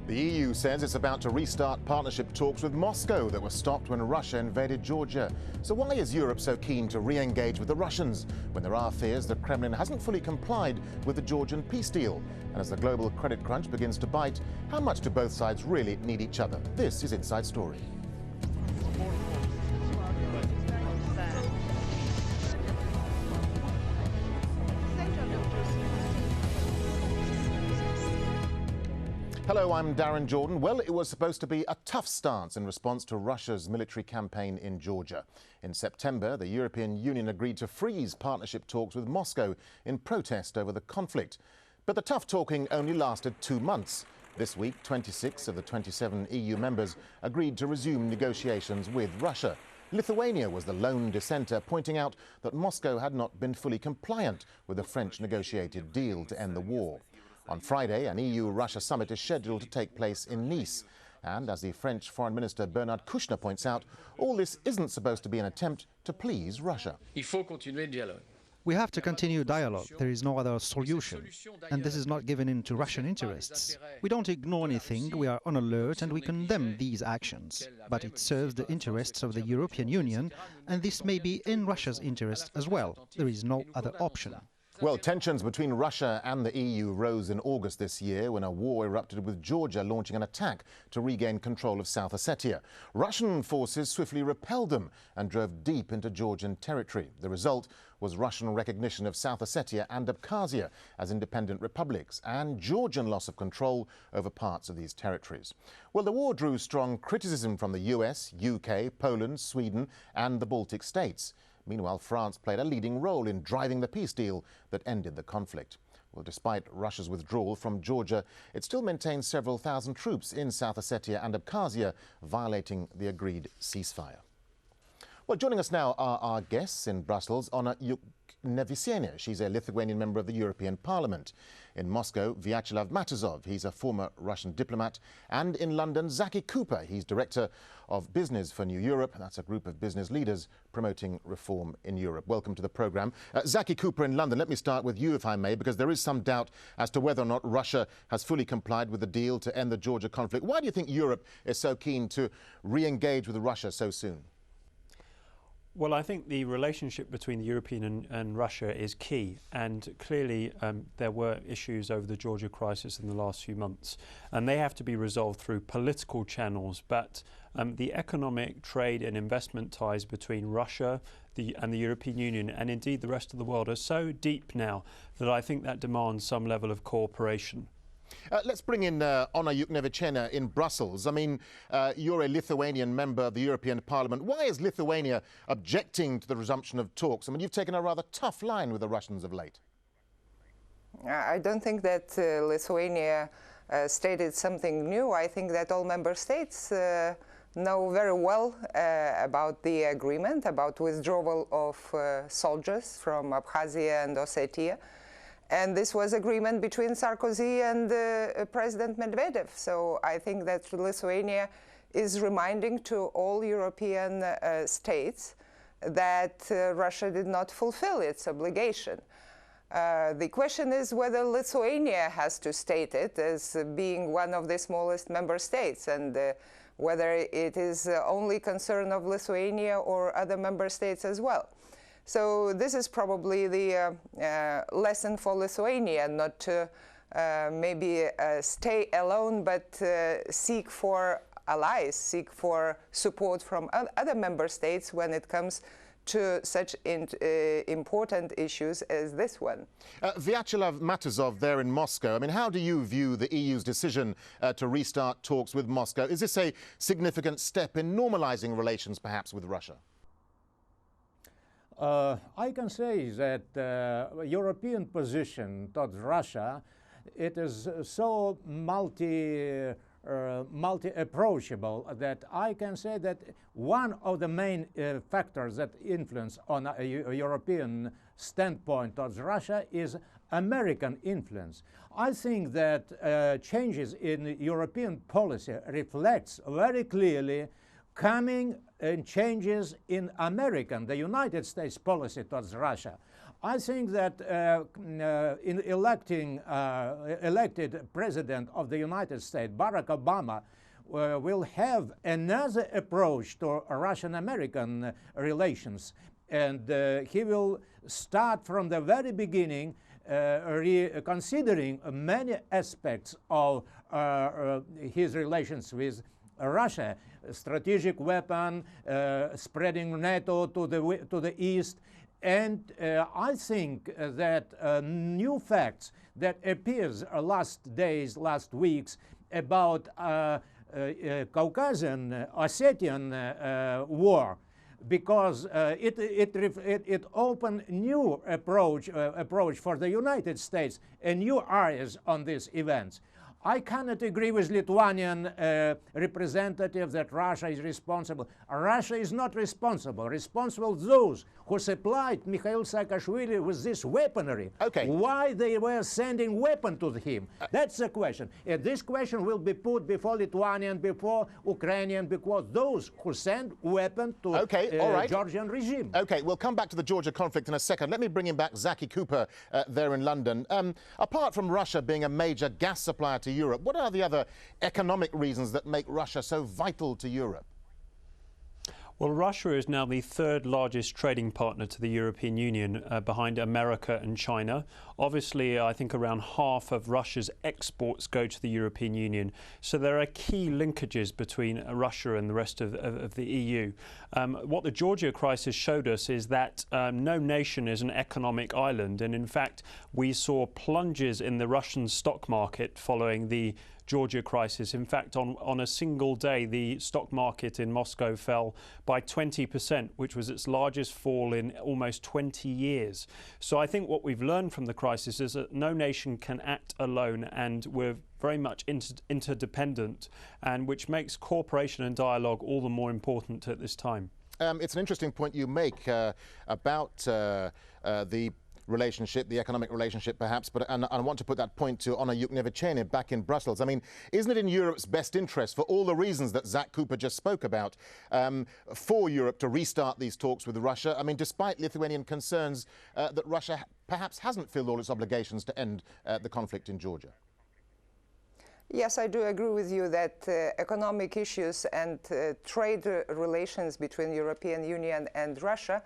The EU says it's about to restart partnership talks with Moscow that were stopped when Russia invaded Georgia. So why is Europe so keen to re-engage with the Russians when there are fears the Kremlin hasn't fully complied with the Georgian peace deal? And as the global credit crunch begins to bite, how much do both sides really need each other? This is Inside Story. Hello, I'm Darren Jordan. Well, it was supposed to be a tough stance in response to Russia's military campaign in Georgia. In September, the European Union agreed to freeze partnership talks with Moscow in protest over the conflict. But the tough talking only lasted 2 months. This week, 26 of the 27 EU members agreed to resume negotiations with Russia. Lithuania was the lone dissenter, pointing out that Moscow had not been fully compliant with the French negotiated deal to end the war. On Friday, an EU-Russia summit is scheduled to take place in Nice. And as the French Foreign Minister Bernard Kouchner points out, all this isn't supposed to be an attempt to please Russia. We have to continue dialogue. There is no other solution. And this is not given in to Russian interests. We don't ignore anything, we are on alert and we condemn these actions. But it serves the interests of the European Union, and this may be in Russia's interest as well. There is no other option. Well, tensions between Russia and the EU rose in August this year when a war erupted with Georgia launching an attack to regain control of South Ossetia. Russian forces swiftly repelled them and drove deep into Georgian territory. The result was Russian recognition of South Ossetia and Abkhazia as independent republics and Georgian loss of control over parts of these territories. Well, the war drew strong criticism from the US, UK, Poland, Sweden and the Baltic states. Meanwhile, France played a leading role in driving the peace deal that ended the conflict. Well, despite Russia's withdrawal from Georgia, it still maintains several thousand troops in South Ossetia and Abkhazia, violating the agreed ceasefire. Well, joining us now are our guests in Brussels, Ona Yuknevitsiene. She's a Lithuanian member of the European Parliament. In Moscow, Vyacheslav Matuzov, he's a former Russian diplomat. And in London, Zaki Cooper, he's Director of Business for New Europe. That's a group of business leaders promoting reform in Europe. Welcome to the programme. Zaki Cooper in London, let me start with you, if I may, because there is some doubt as to whether or not Russia has fully complied with the deal to end the Georgia conflict. Why do you think Europe is so keen to re-engage with Russia so soon? Well, I think the relationship between the European and Russia is key, and clearly there were issues over the Georgia crisis in the last few months, and they have to be resolved through political channels. But the economic, trade and investment ties between Russia and the European Union, and indeed the rest of the world, are so deep now that I think that demands some level of cooperation. Let's bring in Ona Yuknevitsiene in Brussels. I mean, you're a Lithuanian member of the European Parliament. Why is Lithuania objecting to the resumption of talks? I mean, you've taken a rather tough line with the Russians of late. I don't think that Lithuania stated something new. I think that all member states know very well about the agreement, about withdrawal of soldiers from Abkhazia and Ossetia. And this was agreement between Sarkozy and President Medvedev. So I think that Lithuania is reminding to all European states that Russia did not fulfill its obligation. The question is whether Lithuania has to state it as being one of the smallest member states, and whether it is only concern of Lithuania or other member states as well. So this is probably the lesson for Lithuania, not to maybe stay alone, but seek for allies, seek for support from other member states when it comes to such important issues as this one. Vyacheslav Matuzov there in Moscow. I mean, how do you view the EU's decision to restart talks with Moscow? Is this a significant step in normalizing relations, perhaps, with Russia? I can say that European position towards Russia, it is so multi-approachable that I can say that one of the main factors that influence on a European standpoint towards Russia is American influence. I think that changes in European policy reflects very clearly coming changes in the United States policy towards Russia. I think that in elected President of the United States, Barack Obama, will have another approach to Russian-American relations. And he will start from the very beginning considering many aspects of his relations with Russia, strategic weapon, spreading NATO to the east. And I think that new facts that appears last days, last weeks about Caucasian, Ossetian war, because it opened new approach for the United States and new areas on these events. I cannot agree with Lithuanian representative that Russia is responsible. Russia is not responsible. Responsible those who supplied Mikhail Saakashvili with this weaponry. Okay. Why they were sending weapon to him? That's the question. And this question will be put before Lithuanian, before Ukrainian, because those who send weapon to Georgian regime. Okay, we'll come back to the Georgia conflict in a second. Let me bring in back Zaki Cooper there in London. Apart from Russia being a major gas supplier to Europe, what are the other economic reasons that make Russia so vital to Europe? Well, Russia is now the third largest trading partner to the European Union, behind America and China. Obviously, I think around half of Russia's exports go to the European Union. So there are key linkages between Russia and the rest of the EU. What the Georgia crisis showed us is that no nation is an economic island. And in fact, we saw plunges in the Russian stock market following the Georgia crisis. In fact, on a single day, the stock market in Moscow fell by 20%, which was its largest fall in almost 20 years. So I think what we've learned from the crisis is that no nation can act alone, and we're very much interdependent, and which makes cooperation and dialogue all the more important at this time. It's an interesting point you make about the relationship, the economic relationship perhaps, but and I want to put that point to Anna Yuknevichene back in Brussels. I mean, isn't it in Europe's best interest, for all the reasons that Zach Cooper just spoke about, for Europe to restart these talks with Russia? I mean, despite Lithuanian concerns that Russia perhaps hasn't filled all its obligations to end the conflict in Georgia. Yes, I do agree with you that economic issues and trade relations between European Union and Russia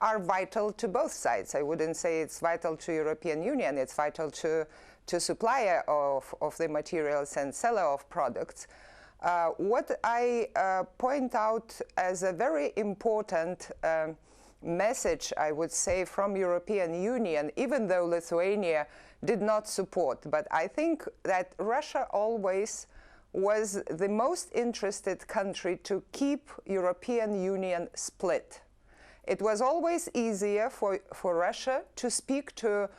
are vital to both sides. I wouldn't say it's vital to European Union, it's vital to supplier of the materials and seller of products. What I point out as a very important message, I would say, from European Union, even though Lithuania did not support, but I think that Russia always was the most interested country to keep European Union split. It was always easier for Russia to speak to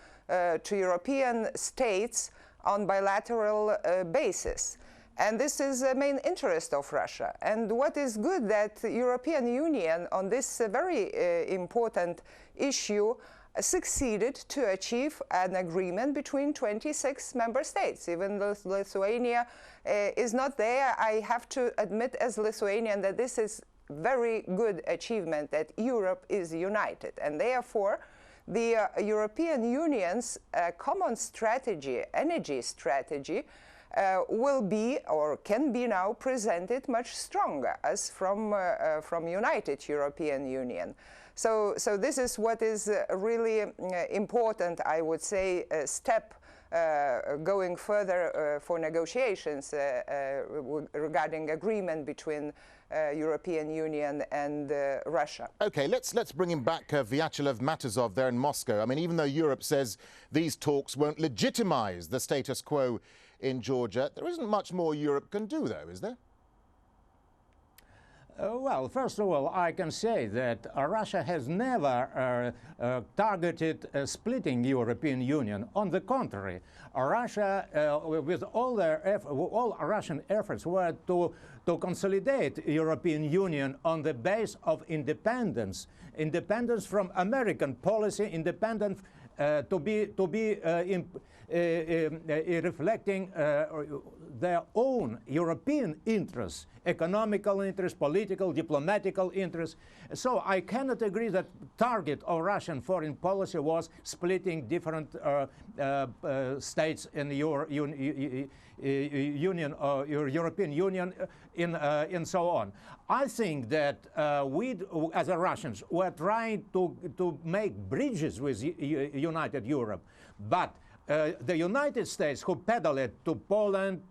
European states on bilateral basis. And this is the main interest of Russia. And what is good that the European Union on this very important issue succeeded to achieve an agreement between 26 member states. Even though Lithuania is not there, I have to admit as Lithuanian that this is very good achievement, that Europe is united, and therefore the European Union's common strategy, energy strategy, will be or can be now presented much stronger as from united European Union. So this is what is really important, I would say, step going further for negotiations regarding agreement between European Union and Russia. Okay, let's bring him back, Vyacheslav Matuzov there in Moscow. I mean, even though Europe says these talks won't legitimize the status quo in Georgia, there isn't much more Europe can do, though, is there? Well, first of all, I can say that Russia has never targeted splitting European Union. On the contrary, Russia, with all Russian efforts, were to consolidate European Union on the base of independence from American policy, independent to be reflecting their own European interests, economical interests, political, diplomatical interests. So I cannot agree that target of Russian foreign policy was splitting different states in the European Union and so on. I think that we, as a Russians, were trying to make bridges with United Europe, but the United States, who peddled to Poland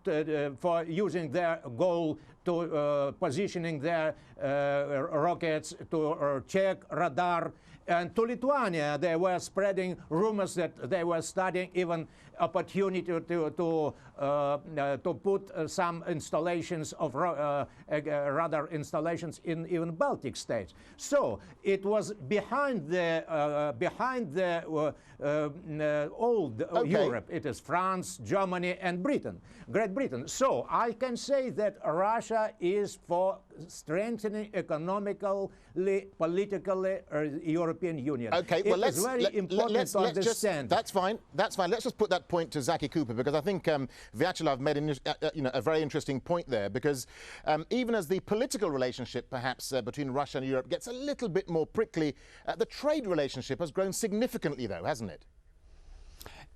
for using their goal to positioning their rockets to check radar, and to Lithuania, they were spreading rumors that they were studying even opportunity to put some installations of radar installations in even Baltic states. So it was behind the old Europe. It is France, Germany, and Britain, Great Britain. So I can say that Russia is for strengthening economically, politically, European Union. Okay, well, it's very important to understand. That's fine. That's fine. Let's just put that point to Zaki Cooper, because I think Vyacheslav made a very interesting point there. Because even as the political relationship, perhaps between Russia and Europe, gets a little bit more prickly, the trade relationship has grown significantly, though, hasn't it?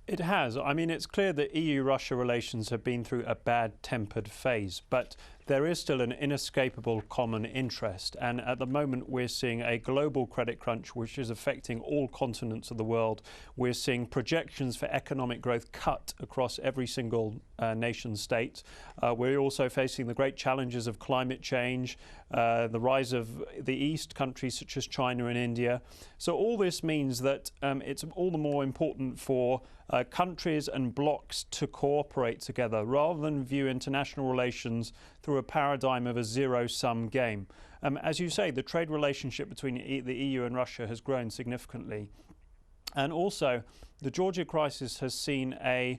It has. I mean, it's clear that EU-Russia relations have been through a bad-tempered phase, but there is still an inescapable common interest. And at the moment, we're seeing a global credit crunch, which is affecting all continents of the world. We're seeing projections for economic growth cut across every single nation state. We're also facing the great challenges of climate change, the rise of the East, countries such as China and India. So all this means that it's all the more important for countries and blocs to cooperate together rather than view international relations through a paradigm of a zero-sum game. As you say, the trade relationship between the EU and Russia has grown significantly. And also, the Georgia crisis has seen a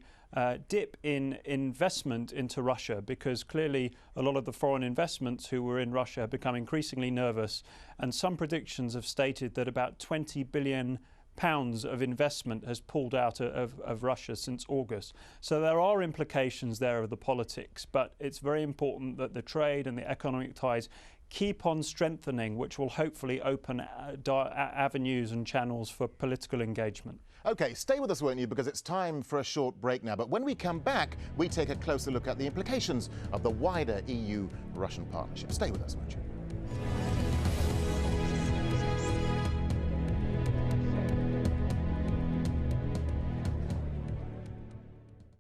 dip in investment into Russia, because clearly a lot of the foreign investments who were in Russia have become increasingly nervous, and some predictions have stated that about 20 billion pounds of investment has pulled out of Russia since August. So there are implications there of the politics, but it's very important that the trade and the economic ties keep on strengthening, which will hopefully open avenues and channels for political engagement. OK, stay with us, won't you, because it's time for a short break now. But when we come back, we take a closer look at the implications of the wider EU-Russian partnership. Stay with us, won't you?